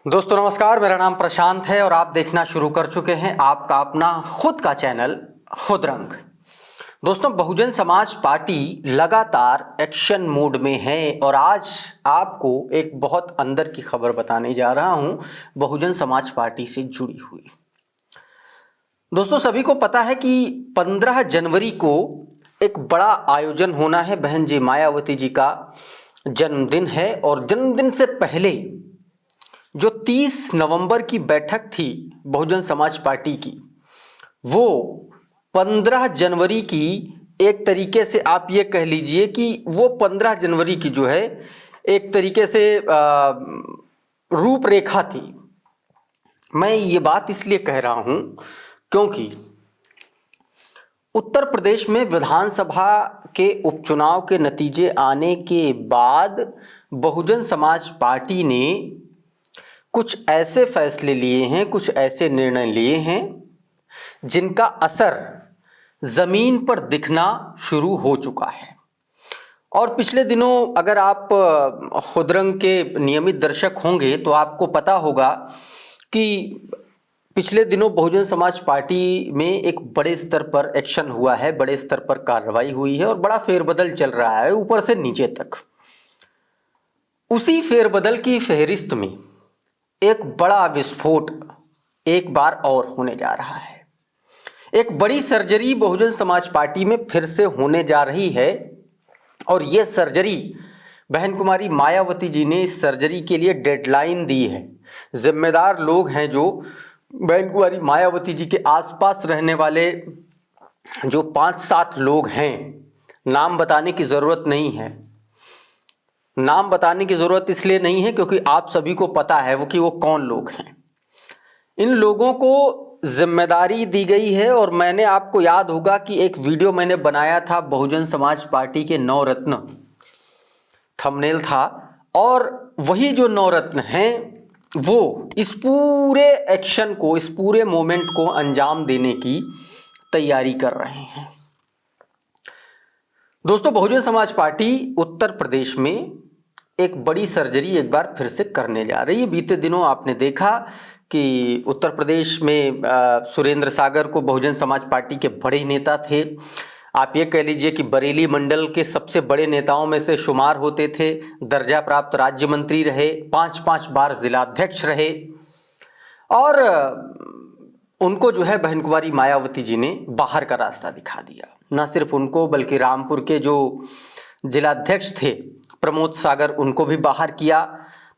दोस्तों नमस्कार, मेरा नाम प्रशांत है और आप देखना शुरू कर चुके हैं आपका अपना खुद का चैनल खुद रंग। दोस्तों, बहुजन समाज पार्टी लगातार एक्शन मोड में है और आज आपको एक बहुत अंदर की खबर बताने जा रहा हूं बहुजन समाज पार्टी से जुड़ी हुई। दोस्तों, सभी को पता है कि 15 जनवरी को एक बड़ा आयोजन होना है। बहन जी मायावती जी का जन्मदिन है और जन्मदिन से पहले जो 30 नवंबर की बैठक थी बहुजन समाज पार्टी की, वो 15 जनवरी की एक तरीके से आप ये कह लीजिए कि वो 15 जनवरी की जो है एक तरीके से रूपरेखा थी। मैं ये बात इसलिए कह रहा हूं क्योंकि उत्तर प्रदेश में विधानसभा के उपचुनाव के नतीजे आने के बाद बहुजन समाज पार्टी ने कुछ ऐसे फैसले लिए हैं, कुछ ऐसे निर्णय लिए हैं जिनका असर जमीन पर दिखना शुरू हो चुका है। और पिछले दिनों अगर आप खुद रंग के नियमित दर्शक होंगे तो आपको पता होगा कि पिछले दिनों बहुजन समाज पार्टी में एक बड़े स्तर पर एक्शन हुआ है, बड़े स्तर पर कार्रवाई हुई है और बड़ा फेरबदल चल रहा है ऊपर से नीचे तक। उसी फेरबदल की फहरिस्त में एक बड़ा विस्फोट एक बार और होने जा रहा है। एक बड़ी सर्जरी बहुजन समाज पार्टी में फिर से होने जा रही है और ये सर्जरी बहन कुमारी मायावती जी ने इस सर्जरी के लिए डेडलाइन दी है। जिम्मेदार लोग हैं जो बहन कुमारी मायावती जी के आसपास रहने वाले जो 5-7 लोग हैं, नाम बताने की ज़रूरत नहीं है। नाम बताने की ज़रूरत इसलिए नहीं है क्योंकि आप सभी को पता है वो कौन लोग हैं। इन लोगों को जिम्मेदारी दी गई है और मैंने आपको याद होगा कि एक वीडियो मैंने बनाया था बहुजन समाज पार्टी के 9 रत्न, थंबनेल था, और वही जो 9 रत्न हैं वो इस पूरे एक्शन को, इस पूरे मोमेंट को अंजाम देने की तैयारी कर रहे हैं। दोस्तों, बहुजन समाज पार्टी उत्तर प्रदेश में एक बड़ी सर्जरी एक बार फिर से करने जा रही है। बीते दिनों आपने देखा कि उत्तर प्रदेश में सुरेंद्र सागर को बहुजन समाज पार्टी के बड़े नेता थे, आप ये कह लीजिए कि बरेली मंडल के सबसे बड़े नेताओं में से शुमार होते थे, दर्जा प्राप्त राज्य मंत्री रहे, 5-5 बार जिलाध्यक्ष रहे और उनको जो है बहन कुमारी मायावती जी ने बाहर का रास्ता दिखा दिया। ना सिर्फ उनको बल्कि रामपुर के जो जिलाध्यक्ष थे प्रमोद सागर, उनको भी बाहर किया।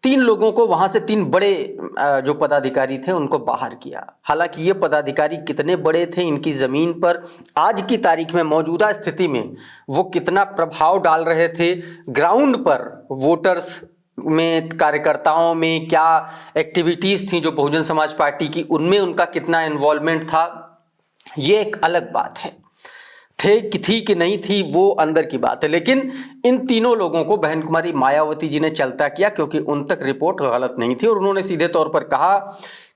3 लोगों को वहां से, 3 बड़े जो पदाधिकारी थे उनको बाहर किया। हालांकि ये पदाधिकारी कितने बड़े थे, इनकी ज़मीन पर आज की तारीख में मौजूदा स्थिति में वो कितना प्रभाव डाल रहे थे, ग्राउंड पर वोटर्स में, कार्यकर्ताओं में क्या एक्टिविटीज़ थी जो बहुजन समाज पार्टी की, उनमें उनका कितना इन्वॉल्वमेंट था, ये एक अलग बात है। थी कि नहीं थी वो अंदर की बात है। लेकिन इन तीनों लोगों को बहन कुमारी मायावती जी ने चलता किया क्योंकि उन तक रिपोर्ट गलत नहीं थी और उन्होंने सीधे तौर पर कहा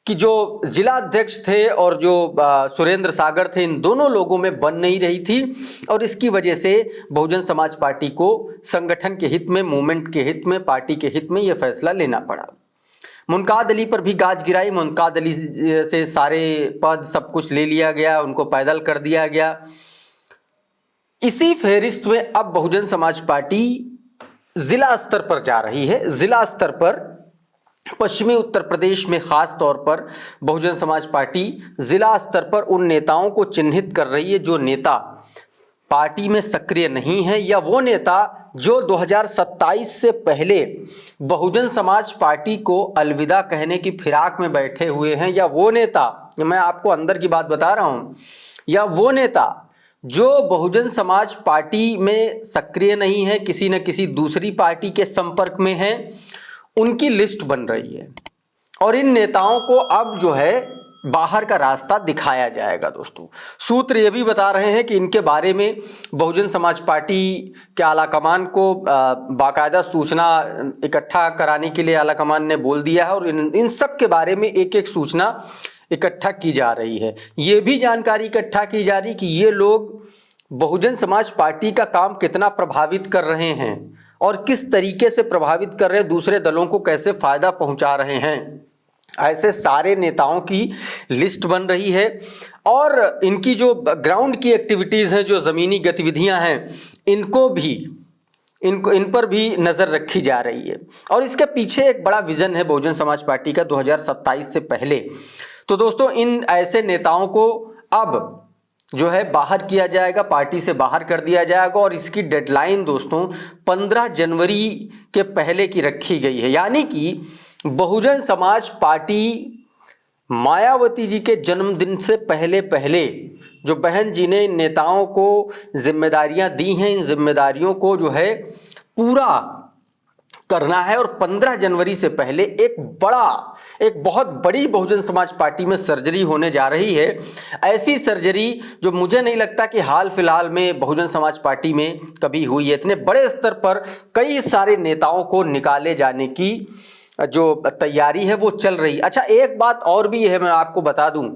कि जो जिला अध्यक्ष थे और जो सुरेंद्र सागर थे, इन दोनों लोगों में बन नहीं रही थी और इसकी वजह से बहुजन समाज पार्टी को संगठन के हित में, मूवमेंट के हित में, पार्टी के हित में यह फैसला लेना पड़ा। मुनकाद अली पर भी गाज गिराई, मुनकाद अली से सारे पद सब कुछ ले लिया गया, उनको पैदल कर दिया गया। इसी फहरिस्त में अब बहुजन समाज पार्टी जिला स्तर पर जा रही है। जिला स्तर पर पश्चिमी उत्तर प्रदेश में खास तौर पर बहुजन समाज पार्टी जिला स्तर पर उन नेताओं को चिन्हित कर रही है जो नेता पार्टी में सक्रिय नहीं है या वो नेता जो 2027 से पहले बहुजन समाज पार्टी को अलविदा कहने की फिराक में बैठे हुए हैं, या वो नेता, मैं आपको अंदर की बात बता रहा हूं, या वो नेता जो बहुजन समाज पार्टी में सक्रिय नहीं है, किसी न किसी दूसरी पार्टी के संपर्क में है, उनकी लिस्ट बन रही है और इन नेताओं को अब जो है बाहर का रास्ता दिखाया जाएगा। दोस्तों, सूत्र ये भी बता रहे हैं कि इनके बारे में बहुजन समाज पार्टी के आलाकमान को बाकायदा सूचना इकट्ठा कराने के लिए आलाकमान ने बोल दिया है और इन सब के बारे में एक सूचना इकट्ठा की जा रही है। ये भी जानकारी इकट्ठा की जा रही कि ये लोग बहुजन समाज पार्टी का काम कितना प्रभावित कर रहे हैं और किस तरीके से प्रभावित कर रहे हैं, दूसरे दलों को कैसे फायदा पहुंचा रहे हैं। ऐसे सारे नेताओं की लिस्ट बन रही है और इनकी जो ग्राउंड की एक्टिविटीज़ हैं, जो ज़मीनी गतिविधियां हैं, इन पर भी नज़र रखी जा रही है। और इसके पीछे एक बड़ा विज़न है बहुजन समाज पार्टी का 2027 से पहले। तो दोस्तों, इन ऐसे नेताओं को अब जो है बाहर किया जाएगा, पार्टी से बाहर कर दिया जाएगा और इसकी डेडलाइन दोस्तों 15 जनवरी के पहले की रखी गई है। यानी कि बहुजन समाज पार्टी मायावती जी के जन्मदिन से पहले पहले जो बहन जी ने इन नेताओं को जिम्मेदारियां दी हैं, इन जिम्मेदारियों को जो है पूरा करना है और 15 जनवरी से पहले एक बहुत बड़ी बहुजन समाज पार्टी में सर्जरी होने जा रही है। ऐसी सर्जरी जो मुझे नहीं लगता कि हाल फिलहाल में बहुजन समाज पार्टी में कभी हुई है। इतने बड़े स्तर पर कई सारे नेताओं को निकाले जाने की जो तैयारी है वो चल रही। अच्छा, एक बात और भी है, मैं आपको बता दूं,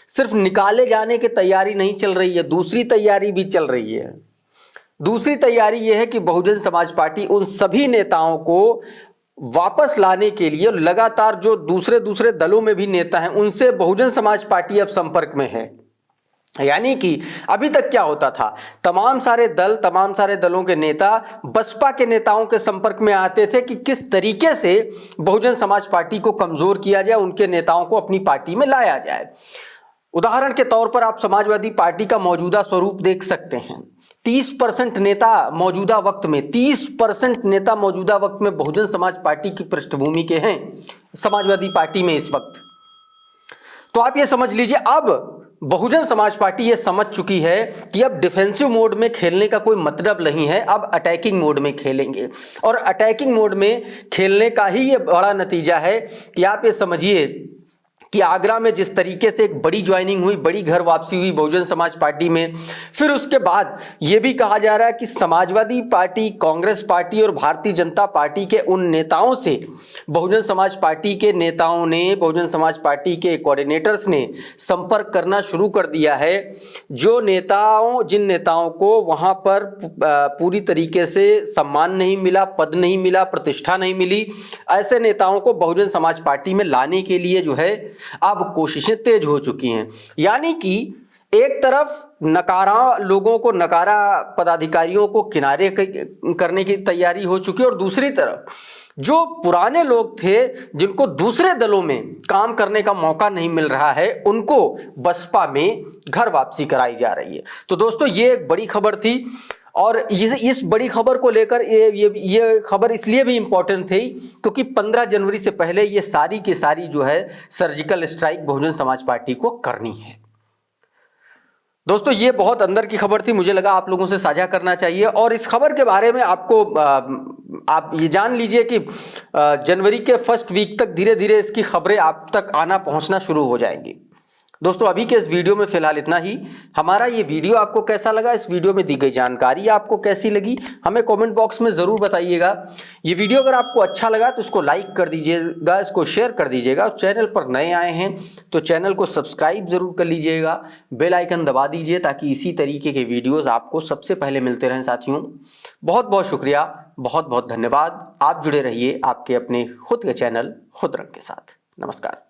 सिर्फ निकाले जाने की तैयारी नहीं चल रही है, दूसरी तैयारी भी चल रही है। दूसरी तैयारी यह है कि बहुजन समाज पार्टी उन सभी नेताओं को वापस लाने के लिए लगातार जो दूसरे दलों में भी नेता हैं उनसे बहुजन समाज पार्टी अब संपर्क में है। यानी कि अभी तक क्या होता था, तमाम सारे दलों के नेता बसपा के नेताओं के संपर्क में आते थे कि किस तरीके से बहुजन समाज पार्टी को कमजोर किया जाए, उनके नेताओं को अपनी पार्टी में लाया जाए। उदाहरण के तौर पर आप समाजवादी पार्टी का मौजूदा स्वरूप देख सकते हैं। 30% नेता मौजूदा वक्त में बहुजन समाज पार्टी की पृष्ठभूमि के हैं समाजवादी पार्टी में इस वक्त। तो आप ये समझ लीजिए, अब बहुजन समाज पार्टी ये समझ चुकी है कि अब डिफेंसिव मोड में खेलने का कोई मतलब नहीं है, अब अटैकिंग मोड में खेलेंगे। और अटैकिंग मोड में खेलने का ही ये बड़ा नतीजा है कि आप ये समझिए कि आगरा में जिस तरीके से एक बड़ी ज्वाइनिंग हुई, बड़ी घर वापसी हुई बहुजन समाज पार्टी में, फिर उसके बाद ये भी कहा जा रहा है कि समाजवादी पार्टी, कांग्रेस पार्टी और भारतीय जनता पार्टी के उन नेताओं से बहुजन समाज पार्टी के नेताओं ने, बहुजन समाज पार्टी के कोऑर्डिनेटर्स ने संपर्क करना शुरू कर दिया है। जिन नेताओं को वहां पर पूरी तरीके से सम्मान नहीं मिला, पद नहीं मिला, प्रतिष्ठा नहीं मिली, ऐसे नेताओं को बहुजन समाज पार्टी में लाने के लिए जो है अब कोशिशें तेज हो चुकी हैं। यानी कि एक तरफ लोगों को नकारा, पदाधिकारियों को किनारे करने की तैयारी हो चुकी है और दूसरी तरफ जो पुराने लोग थे जिनको दूसरे दलों में काम करने का मौका नहीं मिल रहा है, उनको बसपा में घर वापसी कराई जा रही है। तो दोस्तों, ये एक बड़ी खबर थी और इस बड़ी खबर को लेकर ये खबर इसलिए भी इम्पोर्टेंट थी क्योंकि 15 जनवरी से पहले ये सारी की सारी जो है surgical strike Bahujan Samaj party को करनी है। दोस्तों, ये बहुत अंदर की खबर थी, मुझे लगा आप लोगों से साझा करना चाहिए। और इस खबर के बारे में आप ये जान लीजिए कि जनवरी के फर्स्ट वीक तक धीरे धीरे इसकी खबरें आप तक आना पहुंचना शुरू हो जाएंगी। दोस्तों, अभी के इस वीडियो में फिलहाल इतना ही। हमारा ये वीडियो आपको कैसा लगा, इस वीडियो में दी गई जानकारी आपको कैसी लगी, हमें कमेंट बॉक्स में ज़रूर बताइएगा। ये वीडियो अगर आपको अच्छा लगा तो इसको लाइक कर दीजिएगा, इसको शेयर कर दीजिएगा। और चैनल पर नए आए हैं तो चैनल को सब्सक्राइब ज़रूर कर लीजिएगा, बेल आइकन दबा दीजिए ताकि इसी तरीके के वीडियोज़ आपको सबसे पहले मिलते रहें। साथियों, बहुत बहुत शुक्रिया, बहुत बहुत धन्यवाद। आप जुड़े रहिए आपके अपने खुद के चैनल खुद रंग के साथ। नमस्कार।